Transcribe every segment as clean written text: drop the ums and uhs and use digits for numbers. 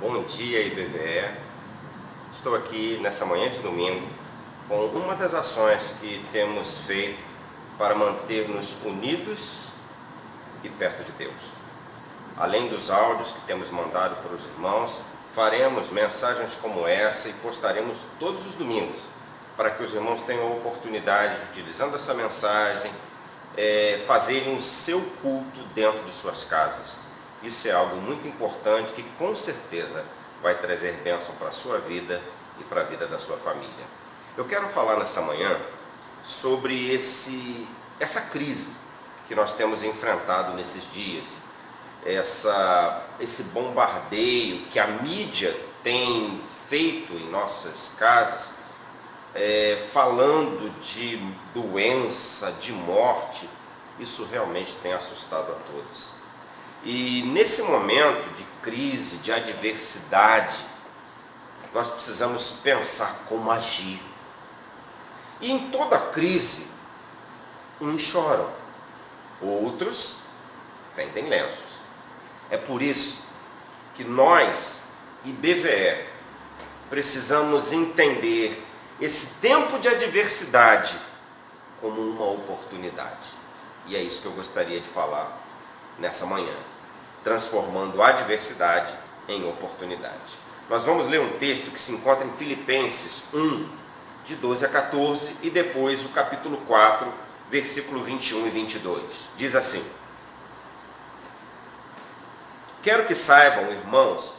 Bom dia, IBVE. Estou aqui nessa manhã de domingo com uma das ações que temos feito para manter-nos unidos e perto de Deus. Além dos áudios que temos mandado para os irmãos, faremos mensagens como essa e postaremos todos os domingos, para que os irmãos tenham a oportunidade de, utilizando essa mensagem, fazerem o seu culto dentro de suas casas. Isso é algo muito importante que com certeza vai trazer bênção para a sua vida e para a vida da sua família. Eu quero falar nessa manhã sobre essa crise que nós temos enfrentado nesses dias, esse bombardeio que a mídia tem feito em nossas casas, falando de doença, de morte. Isso realmente tem assustado a todos. E nesse momento de crise, de adversidade, nós precisamos pensar como agir. E em toda crise, uns choram, outros vendem lenços. É por isso que nós, IBVE, precisamos entender esse tempo de adversidade como uma oportunidade. E é isso que eu gostaria de falar nessa manhã, transformando a adversidade em oportunidade. Nós vamos ler um texto que se encontra em Filipenses 1, de 12 a 14, e depois o capítulo 4, versículo 21 e 22. Diz assim: Quero que saibam, irmãos,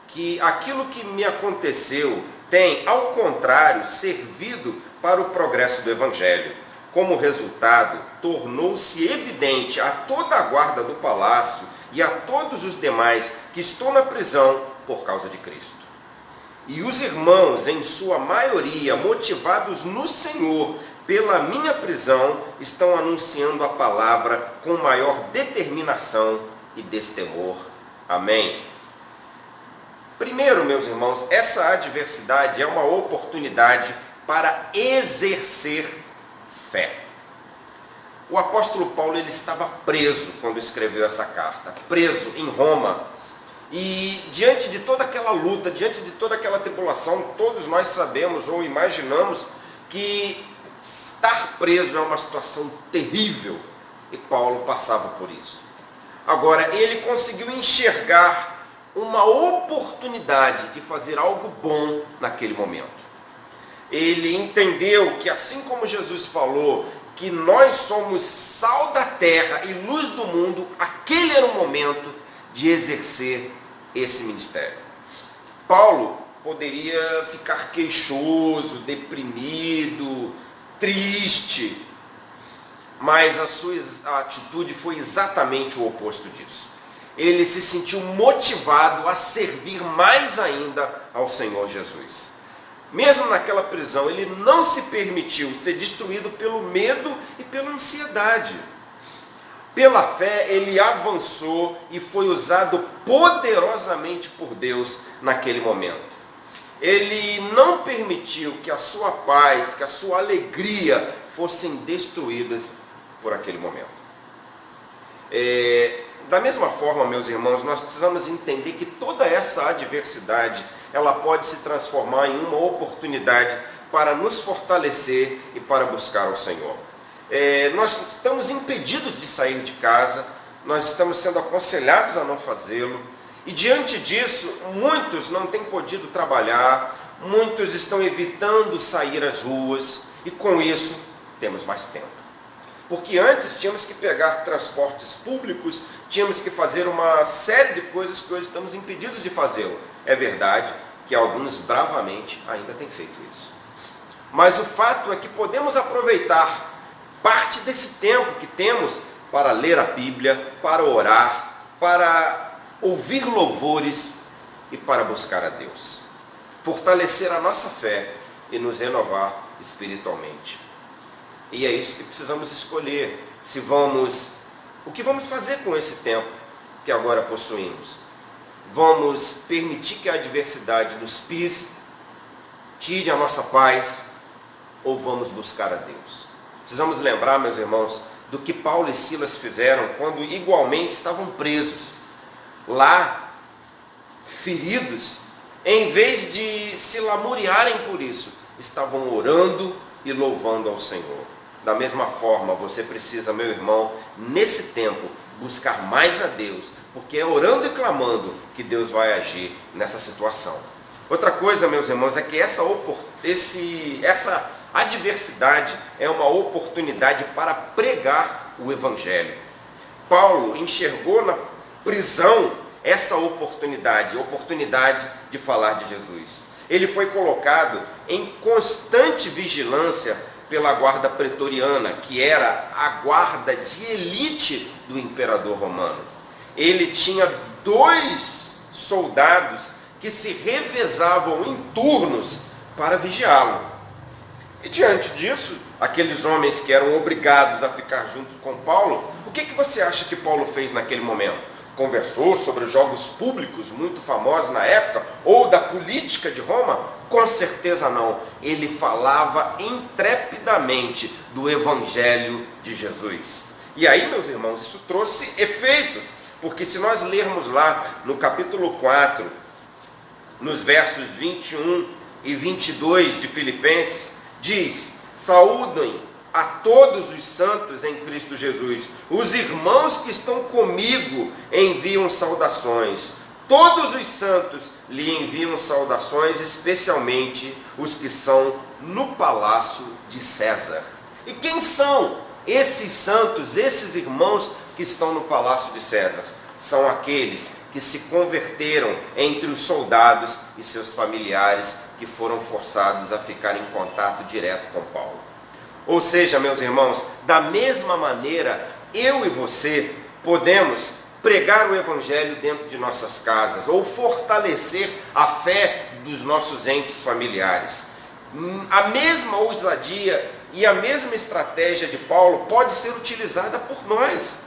que aquilo que me aconteceu tem, ao contrário, servido para o progresso do Evangelho. Como resultado, tornou-se evidente a toda a guarda do palácio e a todos os demais que estou na prisão por causa de Cristo. E os irmãos, em sua maioria, motivados no Senhor pela minha prisão, estão anunciando a palavra com maior determinação e destemor. Amém. Primeiro, meus irmãos, essa adversidade é uma oportunidade para exercer fé. O apóstolo Paulo, ele estava preso quando escreveu essa carta, preso em Roma. E diante de toda aquela luta, diante de toda aquela tribulação, todos nós sabemos ou imaginamos que estar preso é uma situação terrível. E Paulo passava por isso. Agora, ele conseguiu enxergar uma oportunidade de fazer algo bom naquele momento. Ele entendeu que, assim como Jesus falou que nós somos sal da terra e luz do mundo, aquele era o momento de exercer esse ministério. Paulo poderia ficar queixoso, deprimido, triste, mas a sua atitude foi exatamente o oposto disso. Ele se sentiu motivado a servir mais ainda ao Senhor Jesus. Mesmo naquela prisão, ele não se permitiu ser destruído pelo medo e pela ansiedade. Pela fé, ele avançou e foi usado poderosamente por Deus naquele momento. Ele não permitiu que a sua paz, que a sua alegria fossem destruídas por aquele momento. Da mesma forma, meus irmãos, nós precisamos entender que toda essa adversidade, ela pode se transformar em uma oportunidade para nos fortalecer e para buscar o Senhor. Nós estamos impedidos de sair de casa, nós estamos sendo aconselhados a não fazê-lo, e diante disso, muitos não têm podido trabalhar, muitos estão evitando sair às ruas, e com isso, temos mais tempo. Porque antes tínhamos que pegar transportes públicos, tínhamos que fazer uma série de coisas que hoje estamos impedidos de fazê-lo. É verdade que alguns bravamente ainda têm feito isso. Mas o fato é que podemos aproveitar parte desse tempo que temos para ler a Bíblia, para orar, para ouvir louvores e para buscar a Deus. Fortalecer a nossa fé e nos renovar espiritualmente. E é isso que precisamos escolher. O que vamos fazer com esse tempo que agora possuímos? Vamos permitir que a adversidade nos pise, tire a nossa paz, ou vamos buscar a Deus? Precisamos lembrar, meus irmãos, do que Paulo e Silas fizeram quando igualmente estavam presos. Lá, feridos, em vez de se lamuriarem por isso, estavam orando e louvando ao Senhor. Da mesma forma, você precisa, meu irmão, nesse tempo, buscar mais a Deus, porque é orando e clamando que Deus vai agir nessa situação. Outra coisa, meus irmãos, é que essa adversidade é uma oportunidade para pregar o Evangelho. Paulo enxergou na prisão essa oportunidade de falar de Jesus. Ele foi colocado em constante vigilância pela guarda pretoriana, que era a guarda de elite do imperador romano. Ele tinha 2 soldados que se revezavam em turnos para vigiá-lo. E diante disso, aqueles homens que eram obrigados a ficar junto com Paulo, o que você acha que Paulo fez naquele momento? Conversou sobre os jogos públicos muito famosos na época, ou da política de Roma? Com certeza não. Ele falava intrepidamente do Evangelho de Jesus. E aí, meus irmãos, isso trouxe efeitos, porque se nós lermos lá no capítulo 4, nos versos 21 e 22 de Filipenses, diz: saúdem a todos os santos em Cristo Jesus. Os irmãos que estão comigo enviam saudações. Todos os santos lhe enviam saudações, especialmente os que são no palácio de César. E quem são esses santos, esses irmãos que estão no palácio de César? São aqueles que se converteram entre os soldados e seus familiares que foram forçados a ficar em contato direto com Paulo. Ou seja, meus irmãos, da mesma maneira, eu e você podemos pregar o Evangelho dentro de nossas casas, ou fortalecer a fé dos nossos entes familiares. A mesma ousadia e a mesma estratégia de Paulo pode ser utilizada por nós.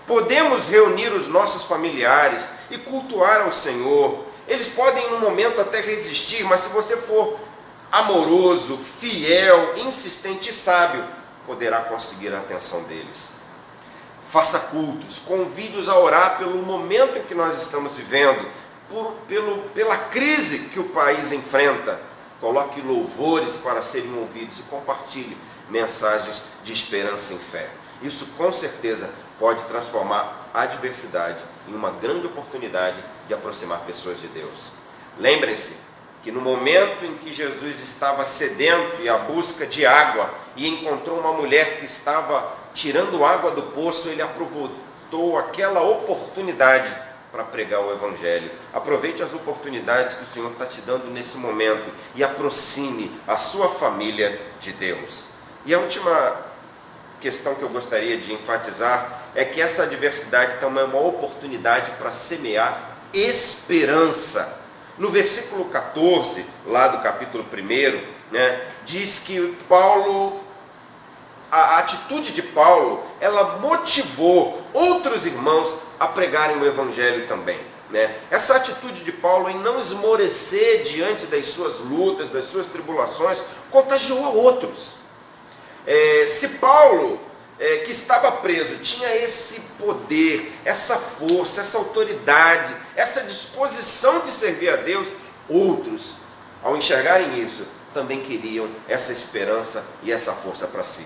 Podemos reunir os nossos familiares e cultuar ao Senhor. Eles podem, no momento, até resistir, mas se você for amoroso, fiel, insistente e sábio, poderá conseguir a atenção deles. Faça cultos, convide-os a orar pelo momento em que nós estamos vivendo, pela crise que o país enfrenta. Coloque louvores para serem ouvidos e compartilhe mensagens de esperança e fé. Isso com certeza pode transformar a adversidade em uma grande oportunidade de aproximar pessoas de Deus. Lembrem-se que no momento em que Jesus estava sedento e à busca de água e encontrou uma mulher que estava tirando água do poço, ele aproveitou aquela oportunidade para pregar o Evangelho. Aproveite as oportunidades que o Senhor está te dando nesse momento e aproxime a sua família de Deus. E a última questão que eu gostaria de enfatizar é que essa adversidade também é uma oportunidade para semear esperança. No versículo 14, lá do capítulo 1, diz que a atitude de Paulo, ela motivou outros irmãos a pregarem o Evangelho também. Essa atitude de Paulo em não esmorecer diante das suas lutas, das suas tribulações, contagiou a outros. Se Paulo, que estava preso, tinha esse poder, essa força, essa autoridade, essa disposição de servir a Deus, outros, ao enxergarem isso, também queriam essa esperança e essa força para si.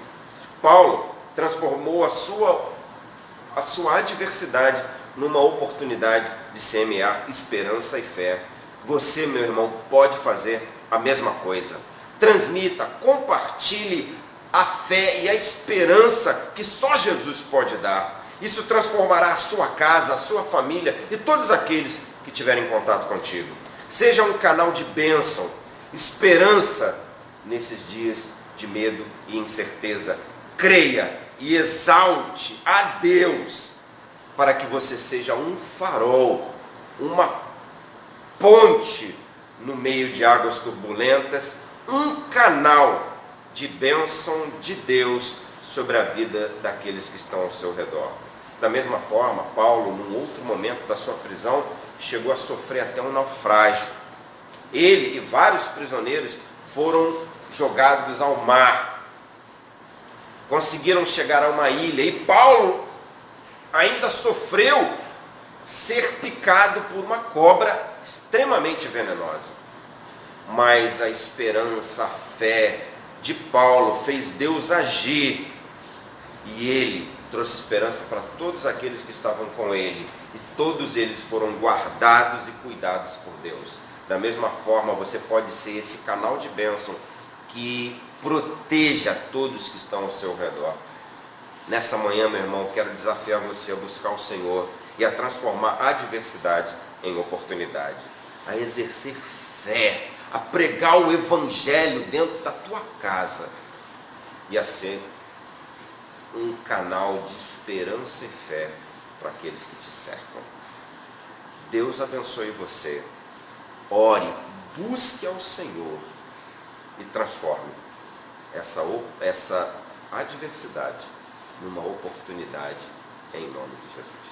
Paulo transformou a sua adversidade numa oportunidade de semear esperança e fé. Você, meu irmão, pode fazer a mesma coisa. Transmita, compartilhe a fé e a esperança que só Jesus pode dar. Isso transformará a sua casa, a sua família e todos aqueles que tiverem contato contigo. Seja um canal de bênção, esperança nesses dias de medo e incerteza. Creia e exalte a Deus para que você seja um farol, uma ponte no meio de águas turbulentas, um canal de bênção de Deus sobre a vida daqueles que estão ao seu redor. Da mesma forma, Paulo, num outro momento da sua prisão, chegou a sofrer até um naufrágio. Ele e vários prisioneiros foram jogados ao mar. Conseguiram chegar a uma ilha. E Paulo ainda sofreu ser picado por uma cobra extremamente venenosa. Mas a esperança, a fé de Paulo fez Deus agir. E ele trouxe esperança para todos aqueles que estavam com ele. E todos eles foram guardados e cuidados por Deus. Da mesma forma, você pode ser esse canal de bênção que proteja todos que estão ao seu redor. Nessa manhã, meu irmão, quero desafiar você a buscar o Senhor e a transformar a adversidade em oportunidade. A exercer fé, a pregar o Evangelho dentro da tua casa e a ser um canal de esperança e fé para aqueles que te cercam. Deus abençoe você. Ore, busque ao Senhor e transforme essa adversidade numa oportunidade em nome de Jesus.